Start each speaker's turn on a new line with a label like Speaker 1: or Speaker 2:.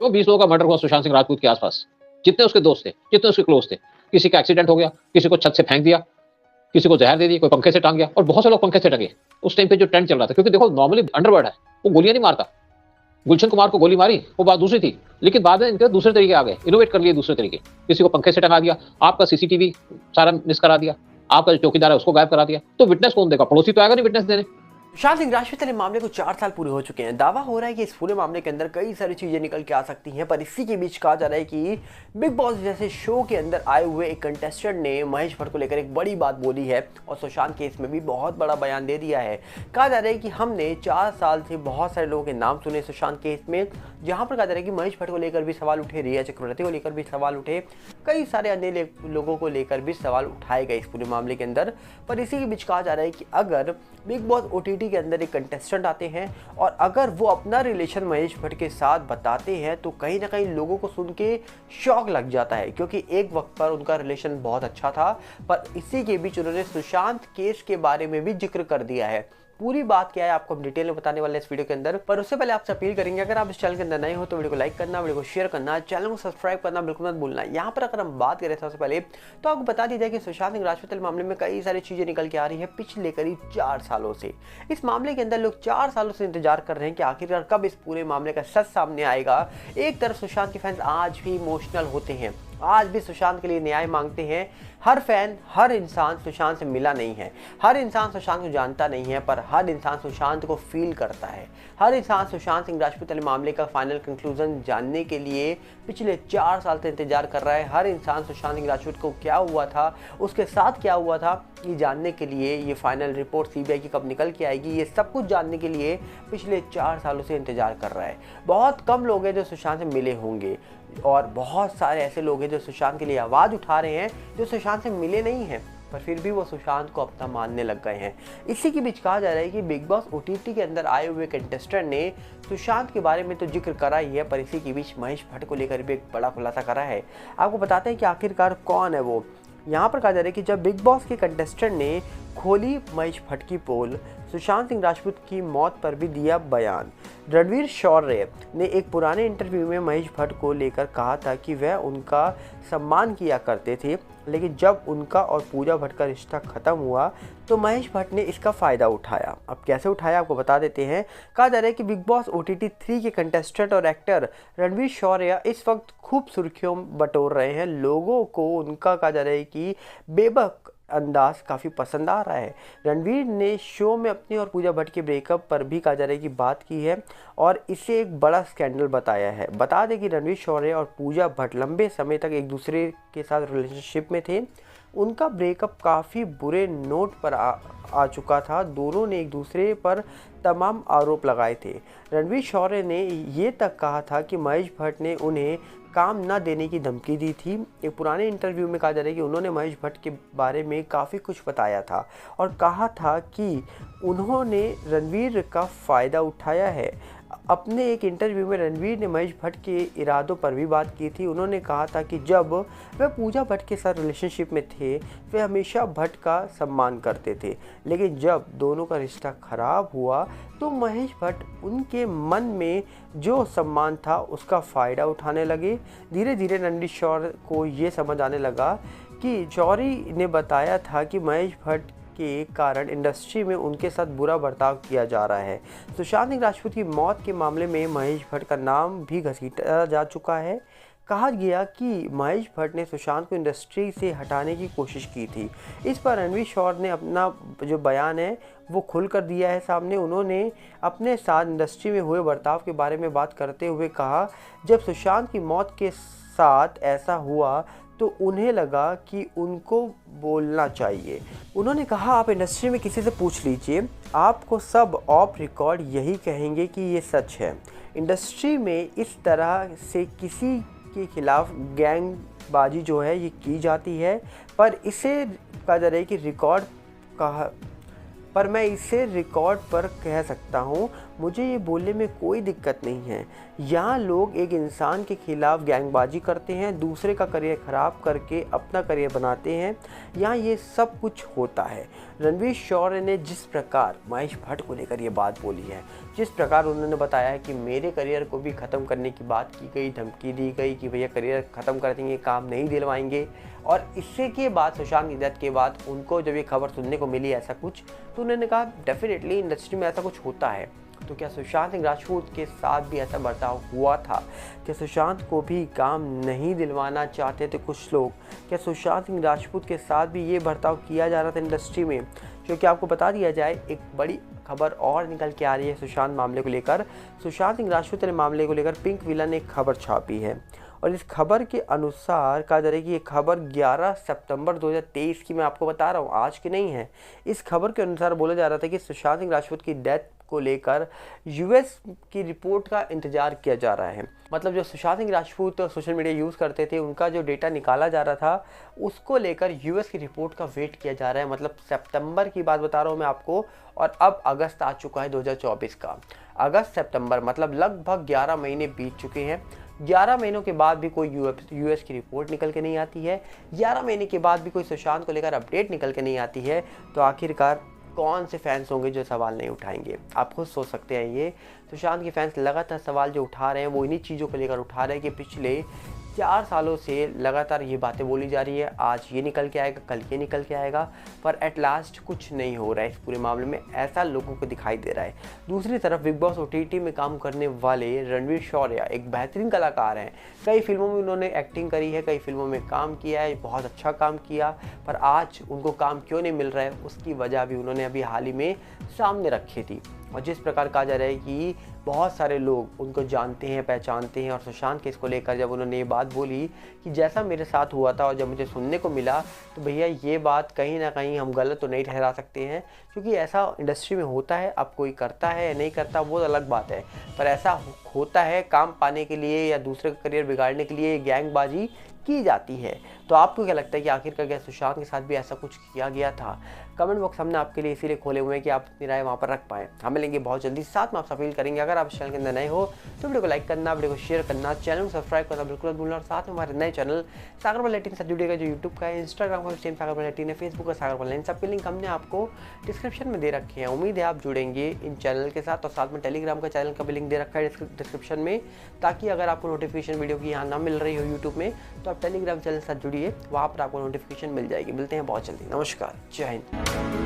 Speaker 1: तो 20 लोगों का मर्डर हुआ सुशांत सिंह राजपूत के आस-पास। जितने उसके दोस्त थे, जितने उसके क्लोज़ थे। किसी का एक्सीडेंट हो गया, किसी को छत से फेंक दिया, किसी को ज़हर दे दी, कोई पंखे से टाँग गया और बहुत से लोग पंखे से टंगे। उस टाइम पे जो ट्रेंड चल रहा था क्योंकि देखो नॉर्मली अंडरवर्ल्ड है, वो गोलियाँ नहीं मारता। गुलशन कुमार को गोली मारी, वो बात दूसरी थी। लेकिन बाद में इनके दूसरे तरीके आ गए, इनोवेट कर लिए दूसरे तरीके। किसी को पंखे से टंगा दिया, आपका सीसीटीवी सारा मिस करा दिया, आपका जो चौकीदार है उसको गायब करा दिया। तो विटनेस कौन देगा? पड़ोसी तो आएगा नहीं विटनेस देने।
Speaker 2: सुशांत सिंह राजपूत वाले मामले को 4 साल पूरे हो चुके हैं। दावा हो रहा है कि इस पूरे मामले के अंदर कई सारी चीजें निकल के आ सकती हैं, पर इसी के बीच कहा जा रहा है कि बिग बॉस जैसे शो के अंदर आए हुए एक कंटेस्टेंट ने महेश भट्ट को लेकर एक बड़ी बात बोली है और सुशांत केस में भी बहुत बड़ा बयान दे दिया है। कहा जा रहा है कि हमने 4 साल से बहुत सारे लोगों के नाम सुने सुशांत केस में, जहां पर कहा जा रहा है कि महेश भट्ट को लेकर भी सवाल उठे, रिया चक्रवर्ती को लेकर भी सवाल उठे, कई सारे अन्य लोगों को लेकर भी सवाल उठाए गए इस पूरे मामले के अंदर। पर इसी के बीच कहा जा रहा है कि अगर बिग बॉस ओटीटी के अंदर एक कंटेस्टेंट आते हैं और अगर वो अपना रिलेशन महेश भट्ट के साथ बताते हैं तो कहीं ना कहीं लोगों को सुन के शॉक लग जाता है, क्योंकि एक वक्त पर उनका रिलेशन बहुत अच्छा था। पर इसी के बीच उन्होंने सुशांत केस के बारे में भी जिक्र कर दिया है। पूरी बात क्या है आपको हम डिटेल में बताने वाले हैं इस वीडियो के अंदर। पर उससे पहले आपसे अपील करेंगे, अगर आप इस चैनल के अंदर नए हो तो वीडियो को लाइक करना, वीडियो को शेयर करना, चैनल को सब्सक्राइब करना बिल्कुल मत भूलना। यहाँ पर अगर हम बात करें सबसे पहले तो आपको बता दी जाए कि सुशांत सिंह राजपूत मामले में कई सारी चीजें निकल के आ रही है पिछले करीब 4 सालों से। इस मामले के अंदर लोग 4 सालों से इंतजार कर रहे हैं कि आखिरकार कब इस पूरे मामले का सच सामने आएगा। एक तरफ सुशांत के फैंस आज भी इमोशनल होते हैं, आज भी सुशांत के लिए न्याय मांगते हैं। हर फैन, हर इंसान सुशांत से मिला नहीं है, हर इंसान सुशांत को जानता नहीं है, पर हर इंसान सुशांत को फील करता है। हर इंसान सुशांत सिंह राजपूत मामले का फाइनल कंक्लूजन जानने के लिए पिछले 4 साल से इंतजार कर रहा है। हर इंसान सुशांत सिंह राजपूत को क्या हुआ था, उसके साथ क्या हुआ था, ये जानने के लिए, ये फाइनल रिपोर्ट सीबीआई की कब निकल के आएगी, ये सब कुछ जानने के लिए पिछले 4 सालों से इंतजार कर रहा है। बहुत कम लोग हैं जो सुशांत से मिले होंगे और बहुत सारे ऐसे लोग हैं जो सुशांत के लिए आवाज़ उठा रहे हैं जो सुशांत से मिले नहीं हैं, पर फिर भी वो सुशांत को अपना मानने लग गए हैं। इसी के बीच कहा जा रहा है कि बिग बॉस ओटीटी के अंदर आए हुए कंटेस्टेंट ने सुशांत के बारे में तो जिक्र करा ही है, पर इसी के बीच महेश भट्ट को लेकर भी एक बड़ा खुलासा करा है। आपको बताते हैं कि आखिरकार कौन है वो। यहाँ पर कहा जा रहा है कि जब बिग बॉस के कंटेस्टेंट ने खोली महेश भट्ट की पोल, सुशांत सिंह राजपूत की मौत पर भी दिया बयान। रणवीर शौर्य ने एक पुराने इंटरव्यू में महेश भट्ट को लेकर कहा था कि वह उनका सम्मान किया करते थे, लेकिन जब उनका और पूजा भट्ट का रिश्ता खत्म हुआ तो महेश भट्ट ने इसका फ़ायदा उठाया। अब कैसे उठाया आपको बता देते हैं। कहा जा रहा है कि बिग बॉस OTT 3 के कंटेस्टेंट और एक्टर रणवीर शौर्य इस वक्त खूब सुर्खियों बटोर रहे हैं। लोगों को उनका कहा जा रहा है कि बेबक अंदाज काफ़ी पसंद आ रहा है। रणवीर ने शो में अपनी और पूजा भट्ट के ब्रेकअप पर भी कहा जा रहा है कि बात की है और इसे एक बड़ा स्कैंडल बताया है। बता दें कि रणवीर शौर्य और पूजा भट्ट लंबे समय तक एक दूसरे के साथ रिलेशनशिप में थे। उनका ब्रेकअप काफ़ी बुरे नोट पर आ चुका था। दोनों ने एक दूसरे पर तमाम आरोप लगाए थे। रणवीर शौर्य ने ये तक कहा था कि महेश भट्ट ने उन्हें काम न देने की धमकी दी थी। एक पुराने इंटरव्यू में कहा जा रहा है कि उन्होंने महेश भट्ट के बारे में काफ़ी कुछ बताया था और कहा था कि उन्होंने रणवीर का फ़ायदा उठाया है। अपने एक इंटरव्यू में रणवीर ने महेश भट्ट के इरादों पर भी बात की थी। उन्होंने कहा था कि जब वह पूजा भट्ट के साथ रिलेशनशिप में थे वे हमेशा भट्ट का सम्मान करते थे, लेकिन जब दोनों का रिश्ता खराब हुआ तो महेश भट्ट उनके मन में जो सम्मान था उसका फ़ायदा उठाने लगे। धीरे धीरे रणवीर शौर्य को ये समझ आने लगा कि शौरी ने बताया था कि महेश भट्ट के कारण इंडस्ट्री में उनके साथ बुरा बर्ताव किया जा रहा है। सुशांत सिंह राजपूत की मौत के मामले में महेश भट्ट का नाम भी घसीटा जा चुका है। कहा गया कि महेश भट्ट ने सुशांत को इंडस्ट्री से हटाने की कोशिश की थी। इस पर रणवीर शौर्य ने अपना जो बयान है वो खुल कर दिया है सामने। उन्होंने अपने साथ इंडस्ट्री में हुए बर्ताव के बारे में बात करते हुए कहा, जब सुशांत की मौत के साथ ऐसा हुआ तो उन्हें लगा कि उनको बोलना चाहिए। उन्होंने कहा, आप इंडस्ट्री में किसी से पूछ लीजिए, आपको सब ऑफ रिकॉर्ड यही कहेंगे कि ये सच है। इंडस्ट्री में इस तरह से किसी के खिलाफ गैंगबाजी जो है ये की जाती है, पर इसे कहा जा रहा है कि रिकॉर्ड कहा, पर मैं इसे रिकॉर्ड पर कह सकता हूँ, मुझे ये बोलने में कोई दिक्कत नहीं है। यहाँ लोग एक इंसान के खिलाफ गैंगबाजी करते हैं, दूसरे का करियर ख़राब करके अपना करियर बनाते हैं। यहाँ ये सब कुछ होता है। रणवीर शौर्य ने जिस प्रकार महेश भट्ट को लेकर ये बात बोली है, जिस प्रकार उन्होंने बताया है कि मेरे करियर को भी ख़त्म करने की बात की गई, धमकी दी गई कि भैया करियर ख़त्म कर देंगे, काम नहीं दिलवाएंगे। और इससे के बाद सुशांत की डेथ के बाद उनको जब ये खबर सुनने को मिली ऐसा कुछ, तो उन्होंने कहा डेफिनेटली इंडस्ट्री में ऐसा कुछ होता है। तो क्या सुशांत सिंह राजपूत के साथ भी ऐसा बर्ताव हुआ था? क्या सुशांत को भी काम नहीं दिलवाना चाहते थे कुछ लोग? क्या सुशांत सिंह राजपूत के साथ भी ये बर्ताव किया जा रहा था इंडस्ट्री में? क्योंकि आपको बता दिया जाए, एक बड़ी खबर और निकल के आ रही है सुशांत मामले को लेकर। सुशांत सिंह राजपूत ने मामले को लेकर पिंक विला ने एक खबर छापी है और इस खबर के अनुसार कहा जा रहा है कि ये खबर 11 सितंबर 2023 की, मैं आपको बता रहा हूँ, आज की नहीं है। इस खबर के अनुसार बोला जा रहा था कि सुशांत सिंह राजपूत की डेथ को लेकर यूएस की रिपोर्ट का इंतजार किया जा रहा है। मतलब जो Sushant Singh Rajput social media use करते थे, उनका जो डेटा निकाला जा रहा था, उसको लेकर यूएस की रिपोर्ट का वेट किया जा रहा है। मतलब सितंबर की बात बता रहा हूँ मैं आपको, और अब अगस्त आ चुका है 2024 का। अगस्त सितंबर मतलब लगभग 11 महीने बीत चुके हैं। 11 महीनों के बाद भी कोई यूएस की रिपोर्ट निकल के नहीं आती है, 11 महीने के बाद भी कोई सुशांत को लेकर अपडेट निकल के नहीं आती है। तो आखिरकार कौन से फैंस होंगे जो सवाल नहीं उठाएंगे? आप खुद सोच सकते हैं। ये सुशांत के फैंस लगातार सवाल जो उठा रहे हैं वो इन्हीं चीज़ों को लेकर उठा रहे हैं कि पिछले 4 सालों से लगातार ये बातें बोली जा रही है, आज ये निकल के आएगा, कल ये निकल के आएगा, पर एट लास्ट कुछ नहीं हो रहा है इस पूरे मामले में, ऐसा लोगों को दिखाई दे रहा है। दूसरी तरफ बिग बॉस ओटीटी में काम करने वाले रणवीर शौर्य एक बेहतरीन कलाकार हैं। कई फिल्मों में उन्होंने एक्टिंग करी है, कई फिल्मों में काम किया है, बहुत अच्छा काम किया, पर आज उनको काम क्यों नहीं मिल रहा है उसकी वजह भी उन्होंने अभी हाल ही में सामने रखी थी। और जिस प्रकार कहा जा रहा है कि बहुत सारे लोग उनको जानते हैं, पहचानते हैं, और सुशांत केस को लेकर जब उन्होंने ये बात बोली कि जैसा मेरे साथ हुआ था और जब मुझे सुनने को मिला, तो भैया ये बात कहीं ना कहीं हम गलत तो नहीं ठहरा सकते हैं, क्योंकि ऐसा इंडस्ट्री में होता है। अब कोई करता है या नहीं करता वो अलग बात है, पर ऐसा होता है, काम पाने के लिए या दूसरे का करियर बिगाड़ने के लिए गैंगबाजी की जाती है। तो आपको क्या लगता है कि आखिरकार क्या सुशांत के साथ भी ऐसा कुछ किया गया था? कमेंट बॉक्स हमने आपके लिए इसीलिए खोले हुए हैं कि आप अपनी राय वहाँ पर रख पाएँ। हम मिलेंगे बहुत जल्दी, साथ में आपसे अपील करेंगे अगर आप चैनल के अंदर नए हो तो वीडियो को लाइक करना, वीडियो को शेयर करना, चैनल को सब्सक्राइब करना बिल्कुल मत भूलना। और साथ में हमारे नए चैनल सागर बाल 18 से जुड़ेगा, जो यूट्यूब का है, इंस्टाग्राम का सेम सागर बाल 18 है, फेसबुक का सागर बाल 9, सबके लिंक हमने आपको डिस्क्रिप्शन में दे रखे हैं। उम्मीद है आप जुड़ेंगे इन चैनल के साथ, और साथ में टेलीग्राम का चैनल का भी लिंक दे रखा है डिस्क्रिप्शन में, ताकि अगर आपको नोटिफिकेशन वीडियो की यहाँ ना मिल रही हो यूट्यूब में, तो आप टेलीग्राम चैनल के साथ जुड़िए, वहाँ पर आपको नोटिफिकेशन मिल जाएगी। मिलते हैं बहुत जल्दी, नमस्कार, जय हिंद।